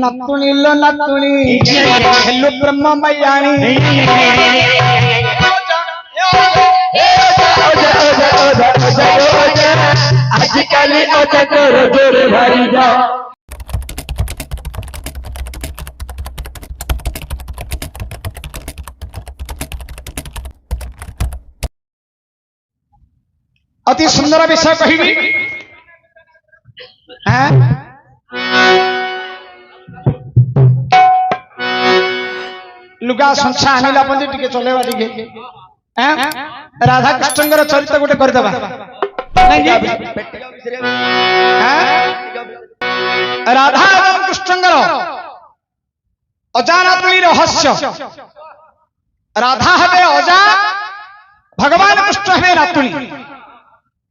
नतुणी लो नतुणी hello ब्रह्म मैयाणी आजकल ओजा जोर जोर भरी जा अति सुंदर विषय कहबी लुगा संछा आनिला पजे टिके चलेबा टिके राधा कृष्णकर चरित्र गोटे करदेबा राधा एवं कृष्णकर अजानातुली रहस्य राधा हेबे अजा भगवान कृष्ण हेबे नातुली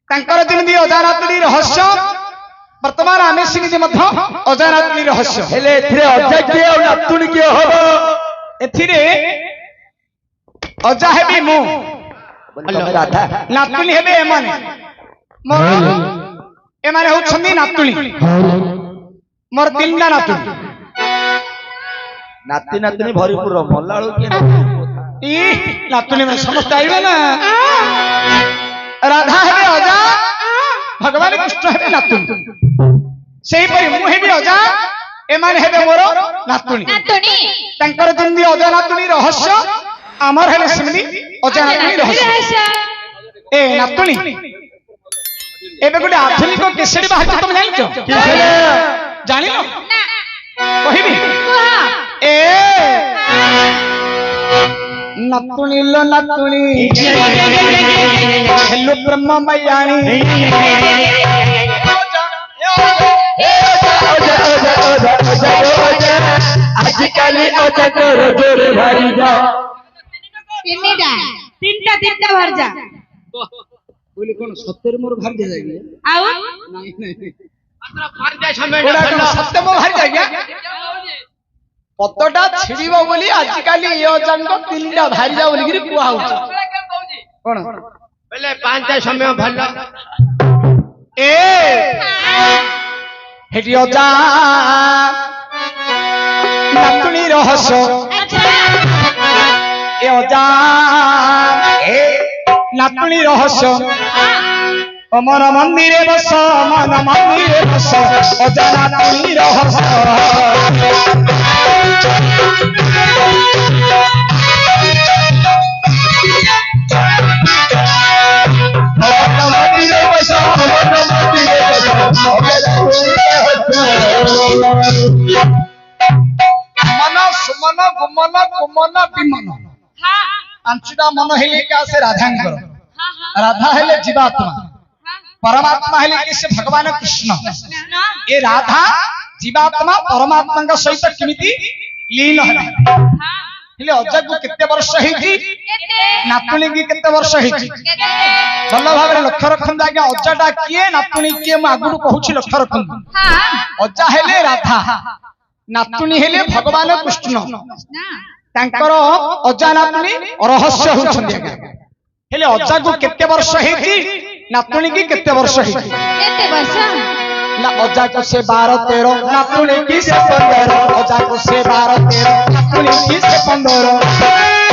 तांकर जेमि अजानातुली रहस्य वर्तमान आमे सिंह मध्य अजानातुली रहस्य हेले एथिरे अजा के और नातुली के होबो एथिरे अजा हेबी मु राधा नातुली हेबे एमाने मोर एमाने होछन्दी नातुली मोर तीनटा नातुली नाती नातुनी भरपूर मल्लाळू के ई नातुनी में समस्त आइबे ना राधा हेबे अजा भगवान कृष्ण हेबे नातुली सेही परि मु हेबी अजा एमाने हेबे मोर नातुनी तांकर जेमि अजा नातुनी रहस्य आमर हेले सेमि अजा नातुनी रहस्य ए नातुनी एबे गोटे आधुनिक केसेडी बाहर तुम जानिचो जानिलो कहिबी ए नतुणी लो नतुणी हेलो ब्रह्म मैयाणी आजकल ओजा जोर जोर भरी जा तीनटा तीनटा भर जा बोले कोन सत्तर मोर भर दे जाएगी आउ नहीं नहीं मात्र भर जाय समय सत्य मोर भर जाएगा पत्तटा छिड़ीबो बोली आजकल यो जंग तीनटा भारी जा बोली गिरी कुआ होछ कोन पहले पांचटा समय भरला ए हेटी ओजा नातुनी रहस्य ए ओजा ए नातुनी रहस्य अमर मंदिरे बस मन मंदिरे बस ओजा नातुनी रहस्य मन सुमन गुमन कुमन विमन पांचटा मन हेले क्या से राधांकर राधा हेले जीवात्मा परमात्मा हेले कि से भगवान कृष्ण ए राधा जीवात्मा परमात्मा का सहित किमिति लीन हेले अजा को केते वर्ष हेची नातुनी की केते वर्ष हेची भल भाबरे लक्ष्य रखन आज्ञा अजाटा किए नातुनी किए म आगुडू कहूची लक्ष्य रखन अजा हेले राधा नातुनी हेले भगवान कृष्ण तांकर अजा नातुनी रहस्य होछन हेले अजा को केते वर्ष हेची नातुनी की केते वर्ष हेची केते वर्ष ना अजा को से 12-13 नातुनी की से 15 अजा को से 12-13 नातुनी की से 15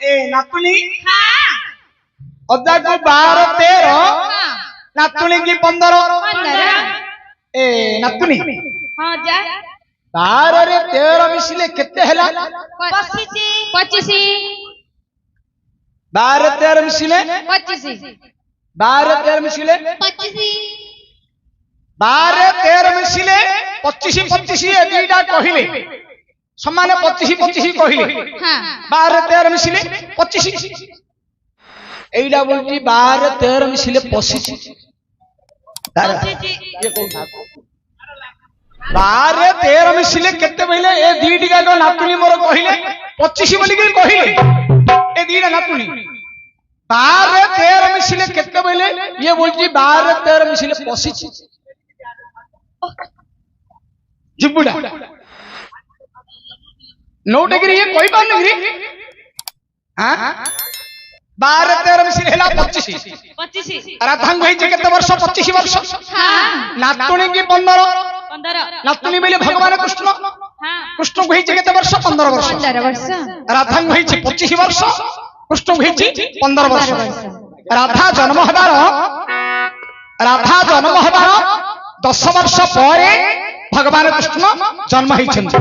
ए नातुनी अजा को 12-13 नातुनी की 15 ए नातुनी हां जा 12 रे 13 मिसिले केते हैला 25 12-13 मिसिले 25 12-13 मिसिले 25 12-13 मिसिले 25 ए दुईटा कहिले समान 25 कहिले हां 12-13 मिसिले 25 एइडा बोलती 12-13 मिसिले 25 ये कोन 12-13 मिसिले केते बइले ए दीटी का नातुनी मोर कहिले 25 बोली के कहिले 12 13 ମିଶିଲେ କେତେ ବୋଇଲେ ଇଏ ବୋଲଛି 12 13 ମିଶିଲେ ପଶିଛି ଜିବୁଡା ନଉଟେକିରି ଇଏ କହିପାରୁନି କି ହାଁ 12 13 ମିଶିଲେ ହେଲା 25 25 ରାଧାଙ୍କୁ ହେଇଛି କେତେ ବର୍ଷ 25 ବର୍ଷ हाँ ନାତୁଣୀ କି 15 15 ନାତୁଣୀ ବୋଇଲେ ଭଗବାନ କୃଷ୍ଣ हाँ କୃଷ୍ଣଙ୍କୁ ହେଇଛି କେତେ ବର୍ଷ 15 ବର୍ଷ 15 वर्ष ରାଧାଙ୍କୁ ହେଇଛି 25 ବର୍ଷ କୃଷ୍ଣଙ୍କୁ ହେଇଛି 15 ବର୍ଷ ରାଧା ଜନ୍ମ ହେବାର 10 ବର୍ଷ ପରେ ଭଗବାନ କୃଷ୍ଣ ଜନ୍ମ ହେଇଛନ୍ତି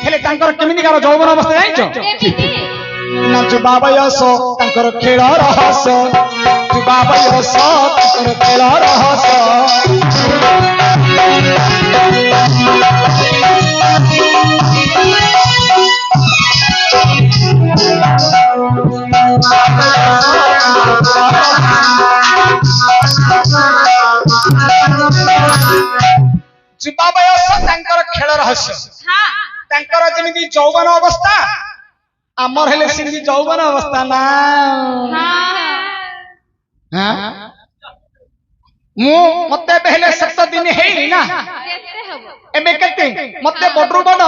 ହେଲେ ତାଙ୍କର କେମିତିକାର ଯୌବନ ଅବସ୍ଥା ଜାଣିଛ ନା ଯୁବା ବୟସ ତାଙ୍କର ଖେଳ ରହସ ଯୁବା ବୟସ ତାଙ୍କର ଖେଳ ରହସ ଯୁବା ବୟସ ତାଙ୍କର ଖେଳ ରହସ୍ୟ हाँ ତାଙ୍କର ଯେମିତି ଯୌବନ ଅବସ୍ଥା ଆମର ହେଲେ ସେମିତି ଯୌବନ ଅବସ୍ଥା ନା हाँ ମୁଁ ମତେ ଏବେ ହେଲେ 7 ଦିନ ହେଇନି ନା कैसे हबो ଏବେ କେତେ ମତେ ବଡରୁ ବଡ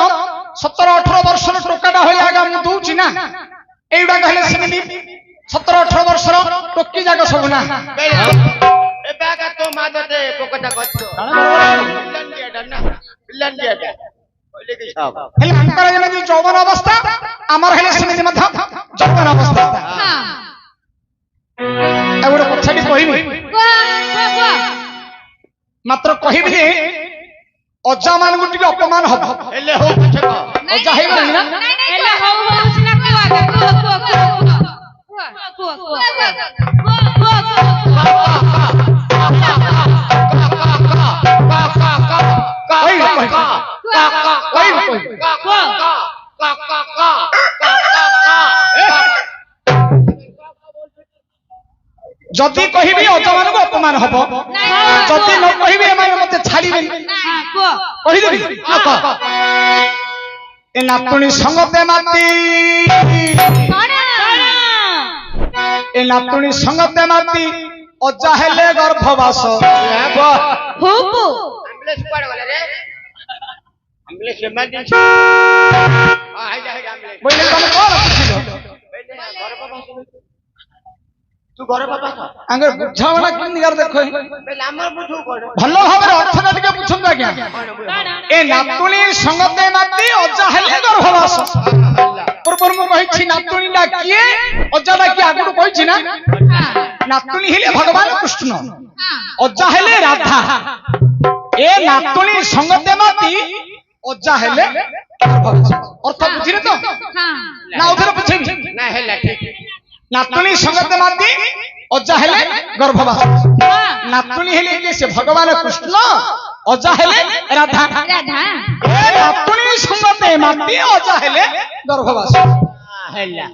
17-18 ବର୍ଷର ଟୋକାଟା ହୋଇ ଆଗା ମୁଁ ଦଉଛି ନା ଏଇଗୁଡାକ ହେଲେ ସେମିତି 17-18 ବର୍ଷର ଟୋକି ଯାକ ସବୁ ନା ଏବେ ଆକା ତୋ ମା ତତେ ପୋକଟା କରିଛ ପିଲାଣ୍ଡିଆଟା କହିଲେ କି ସାବ ହେଲେ ତାଙ୍କର ଯେମିତି ଯୌବନ ଅବସ୍ଥା ଆମର ହେଲେ ସେମିତି ମଧ୍ୟ ଯୌବନ ଅବସ୍ଥା हाँ ଆଉ ଗୋଟେ କଥାଟି କହିବି को ମାତ୍ର କହିବି ଯେ ଅଜା ମାନଙ୍କୁ ଟିକେ ଅପମାନ ହବ ହେଲେ ହଉ ପଛେ କହ ଅଜା ହେଇଗଲାଣି ନା एला हो सिना ଯଦି କହିବି ଅଜା ମାନଙ୍କୁ ଅପମାନ ହବ ଯଦି ନ କହିବି ଏମାନେ ମତେ ଛାଡିବେନି କହିଦେବି ଏ ନାତୁଣୀ ସଙ୍ଗତେ ମାତି ଏ ନାତୁଣୀ ସଙ୍ଗତେ ମାତି ଅଜା ହେଲେ ଗର୍ଭବାସ ଆମ୍ବୁଲାନ୍ସ କୁଆଡେ ଗଲେ ରେ ଆମ୍ବୁଲାନ୍ସ ଏମର୍ଜେନ୍ସି ହାଇଜା ଆମ୍ବୁଲାନ୍ସ ବୋଇଲେ ତମେ କଣ ବୁଝିଲ ଘର ବାବା ତୁ ଘର ବାବା ଆଙ୍ଗର ବୁଝାମଣା କେମିତି ଗାର ଦେଖ ଆମର ବୁଝୁ କଣ ଭଲ ଭାବରେ ଅର୍ଥଟା ଟିକେ ବୁଝନ୍ତୁ ଆଜ୍ଞା ଏ ନାତୁଣୀ ସଙ୍ଗତେ ମାତି ଅଜା ହେଲେ ଗର୍ଭବାସ ପୂର୍ବରୁ ମୁଁ କହିଛି ନାତୁଣୀ ଟା କିଏ ଅଜା ଟା କିଏ ଆଗରୁ କହିଛି ନା ନାତୁଣୀ ହେଲେ ଭଗବାନ କୃଷ୍ଣ ଅଜା ହେଲେ ରାଧା ଏ ନାତୁଣୀ ସଙ୍ଗତେ ମାତି ଅଜା ହେଲେ ଗର୍ଭବାସ ଅର୍ଥ ବୁଝିଲେ ତ ନା ଆଉଥରେ ବୁଝେଇବି ନା ହେଲା ଠିକ ନାତୁଣୀ ସଙ୍ଗତେ ମାତି ଅଜା ହେଲେ ଗର୍ଭବାସ ନାତୁଣୀ ହେଲେ କିଏ ସେ ଭଗବାନ କୃଷ୍ଣ ଅଜା ହେଲେ ରାଧା राधा ଏ ନାତୁଣୀ ସଙ୍ଗତେ ମାତି ଅଜା ହେଲେ ଗର୍ଭବାସ ହେଲା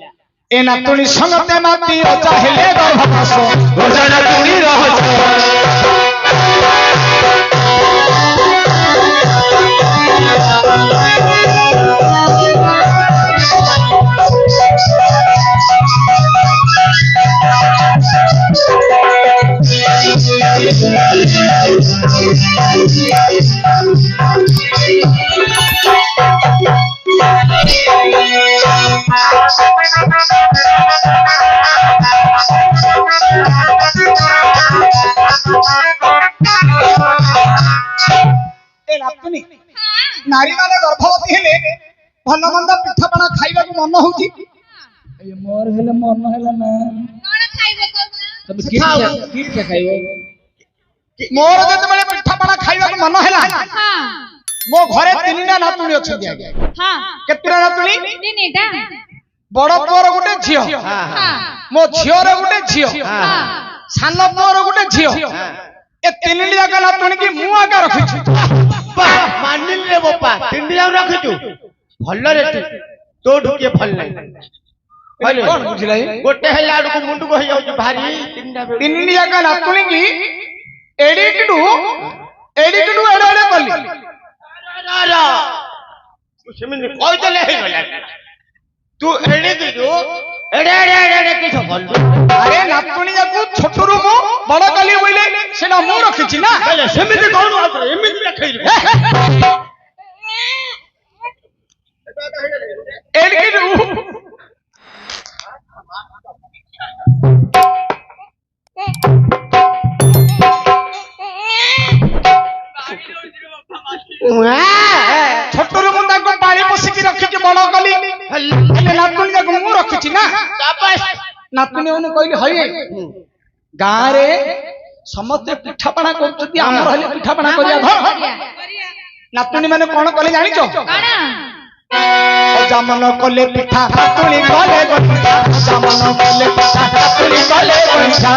ଏ ନାତୁଣୀ ସଙ୍ଗତେ ମାତି ଅଜା ହେଲେ ଗର୍ଭବାସ ଅଜା ନାତୁଣୀ ରହସ୍ୟ नारी माने गर्भवती हेले भल मंद पिठापଣା खाइबाकू मन होउची मोर हेले मन हेला ना कोन खाइबो तब किट खाइबो मोर जते बेले पिठापଣା खाइबाकू मन हेला हां मो घरे तीनटा नातुणी अछि आगे हां केतरा नातुणी तीनटा बड़ पुअर गुटे झियो हां मो झियोर गुटे झियो हां सान पुअर गुटे झियो ए तीनटी जाका नातुणी की मु आका रखिछु मानिल रे बापा तिंडी जाऊ रखिछु भल्ल रे तो ढुके भल नै पहिले कोन बुझिलाई गोटे हेला आडू मुंडू को हो जाउ भारी तीनटी जाका नातुणी की एडिटडू एडे कली रा तू सेमिन कोइ देले हे गला तू एडे दिदु एडे ଦେଖିଛ ଭଲ ଆରେ ନାତୁଣୀ ଯାକୁ ଛୋଟରୁ ମୁଁ ବଡ କଲି ବୋଇଲେ ସେଟା ମୁଁ ରଖିଛି ନା। ହେଲେ ସେମିତି କଣ ଏମିତି ଦେଖେଇଲି ଏଡ଼ିକି ଛୋଟରୁ ମୁଁ ତାକୁ ପାଣି ପୋଷିକି ରଖିଛି ବଡ କଲି ହେଲେ ନାତୁଣୀ ଯାକୁ ମୁଁ ରଖିଛି ନା। ନାତୁଣୀ ମାନେ କହିଲେ ହଇ ଗାଁରେ ସମସ୍ତେ ପିଠାପଣା କରୁଛନ୍ତି ଆମର ହେଲେ ପିଠାପଣା କରିବା ଧର। ନାତୁଣୀ ମାନେ କଣ କଲେ ଜାଣିଛ? ଅଜାମନ କଲେ ପିଠା ନାତୁଣୀ କଲେ ଗଇଠା ଅଜାମନ କଲେ ପିଠା ନାତୁଣୀ କଲେ ଗଇଠା।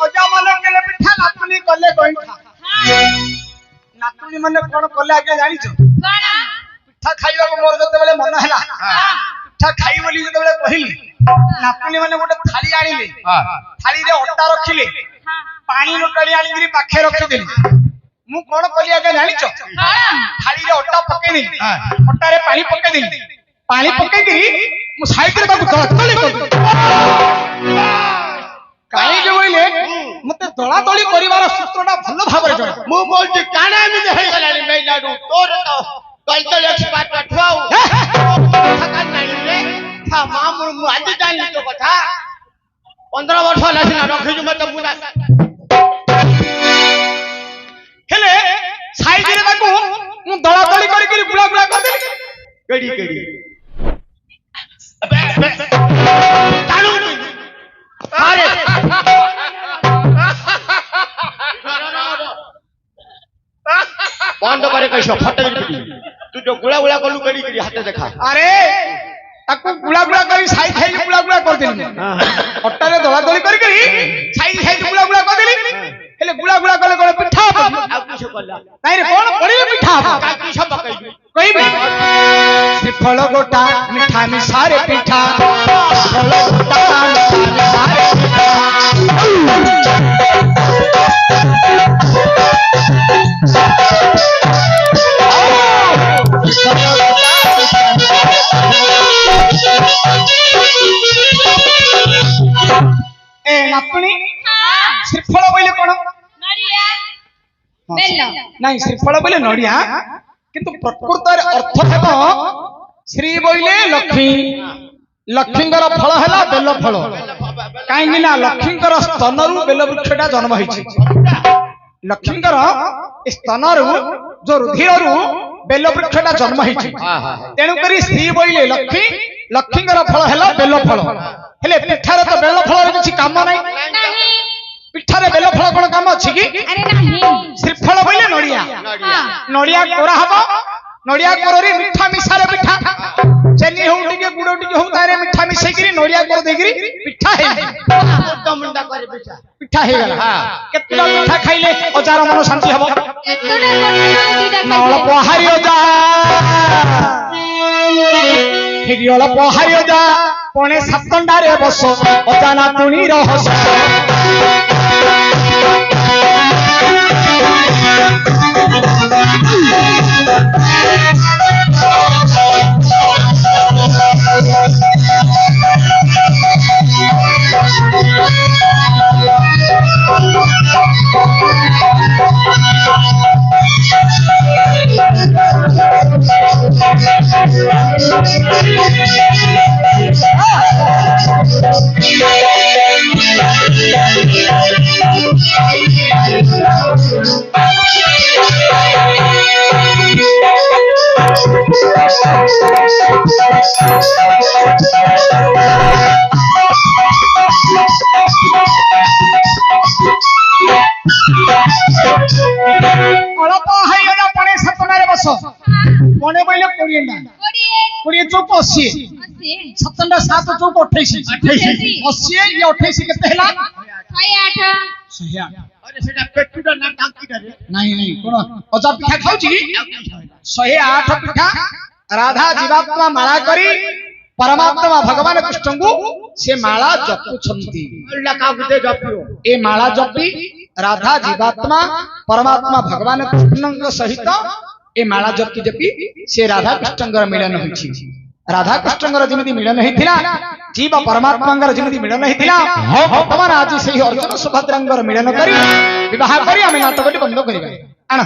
ଅଜାମନ କଲେ ପିଠା ନାତୁଣୀ କଲେ ଗଇଠା। ନାତୁଣୀ ମାନେ କଣ କଲେ ଆଜ୍ଞା ଜାଣିଛ? ପିଠା ଖାଇବାକୁ ମୋର ଯେତେବେଳେ ମନ ହେଲା ପିଠା ଖାଇ ବୋଲି ଯେତେବେଳେ କହିଲି ନାତୁଣୀ ମାନେ ଗୋଟେ ଥାଳି ଆଣିଲେ ଥାଳିରେ ଅଟା ରଖିଲେ ପାଣି ନୋଟାଳି ଆଣିକିରି ପାଖେ ରଖିଦେଲି। ମୁଁ କଣ କଲି ଆଜ୍ଞା ଜାଣିଛ? ଥାଳିରେ ଅଟା ପକେଇଦେଲି ଅଟାରେ ପାଣି ପକେଇଦେଲି ପାଣି ପକେଇକିରି ମୁଁ ସାଇଡରେ ତାକୁ ଦଳାଦଳି କରିଦେଲି। କାହିଁକି ବୋଇଲେ ମତେ ଦଳାଦଳି କରିବାର ସୂତ୍ରଟା ଭଲ ଭାବରେ ଜଣା। ମୁଁ କହୁଛି କାଣା ଏମିତି ହେଇଗଲାଣି ମେଇଲାଡୁ ତୋର ତ ଦଳଦଳି ଏକ୍ସପାର୍ଟ ଠାଉ ମା ମୁଁ ଆଜି ଜାଣିଲି ତୋ କଥା 15 ବର୍ଷ ହେଲା ସିନା ରଖିଛୁ ମତେ ପୁରା ହେଲେ ସାଇଡରେ ତାକୁ ମୁଁ ଦଳାଦଳି କରିକିରି ଗୁଳା ଗୁଳା କରିଦେଲି। କେଡି କେଡି ଆରେ বন্ধ করে কইছো ফটো দিবি তুই তো গুলা গুলা কলু কেডি কেডি হাতে দেখা আরে তাকু গুলা গুলা কৰি সাইড সাইড গুলা গুলা কৰিদিলি অটারে দলাদলি কৰি কৰি সাইড সাইড গুলা গুলা কৰিদিলি হেলে গুলা গুলা কলে কলে পিঠা আউ কিছো কলা নাই রে কোন পড়িবে পিঠা কা কিছো পকাইবি কইবে শ্রীফল গোটা মিঠা মিসারে পিঠা শ্রীফল গোটা মিঠা মিসারে পিঠা। এ নাতনি শ্রীফল বইলে কোন নড়িয়া বেল নাই শ্রীফল বইলে নড়িয়া কিন্তু প্রকৃতর অর্থ ହେବ শ্রী বইলে লক্ষ্মী লক্ষ্মীଙ୍କର ଫଳ ହେଲା ବେଲ ଫଳ। କାହିଁକି ନା ଲକ୍ଷ୍ମୀଙ୍କର ସ୍ତନରୁ ବେଲ ବୃକ୍ଷଟା ଜନ୍ମ ହେଇଛି। ଲକ୍ଷ୍ମୀଙ୍କର ସ୍ତନରୁ ଯୋଉ ରୁଧିରରୁ ବେଲ ବୃକ୍ଷଟା ଜନ୍ମ ହେଇଛି। ତେଣୁକରି ଶ୍ରୀ ବଇଲେ ଲକ୍ଷ୍ମୀ ଲକ୍ଷ୍ମୀଙ୍କର ଫଳ ହେଲା ବେଲ ଫଳ। ହେଲେ ପିଠାରେ ତ ବେଲ ଫଳର କିଛି କାମ ନାହିଁ। ପିଠାରେ ବେଲ ଫଳ କଣ କାମ ଅଛି କି? ଶ୍ରୀଫଳ ବଇଲେ ନଡିଆ ନଡିଆ କୋରା ହବ ନଡିଆ କୋରରେ ମିଠା ମିଶାରେ ପିଠା চেনি হউ টিকে গুড় টিকে হউ তারে মিঠা মিশাইকি নড়িয়া করে দেইকি পিঠা হেই মুন্ডা মুন্ডা করে পিঠা হেই গলা কেতটা পিঠা খাইলে অজার মন শান্তি হবো অল্প হারিও যা হেরি অল্প হারিও যা পনে সাতন্ডারে বস অজানা তুনি রহস অল্প হাইগলা পনে সাতনারে বস মনে বইলে 20 না 20 চৌক 80 সাতটা 7 চৌক 28 80 ইয়ে 28 কেতে হেলা 108 108 अरे सेटा पेटुटा ना टांकीटा रे नहीं नहीं कोन अजा पिठा खाउची की 108 पिठा राधा जीवात्मा माला करी परमात्मा भगवान कृष्णଙ୍କୁ से माला जपुछंती अल्लाह का गुदे जपियो ए माला जपी राधा जीवात्मा परमात्मा भगवान कृष्णଙ୍କ सहित ए माला जपी जपी से राधा कृष्णଙ୍କର मिलन होइछि राधा कृष्णଙ୍କର जेमिति मिलन हेतिला जीव परमात्माଙ୍କର जेमिति मिलन हेतिला वर्तमान आज सेही अर्जुन सुभद्राଙ୍କର मिलन करी विवाह करी आमे नाटकटी बंद करिबा आना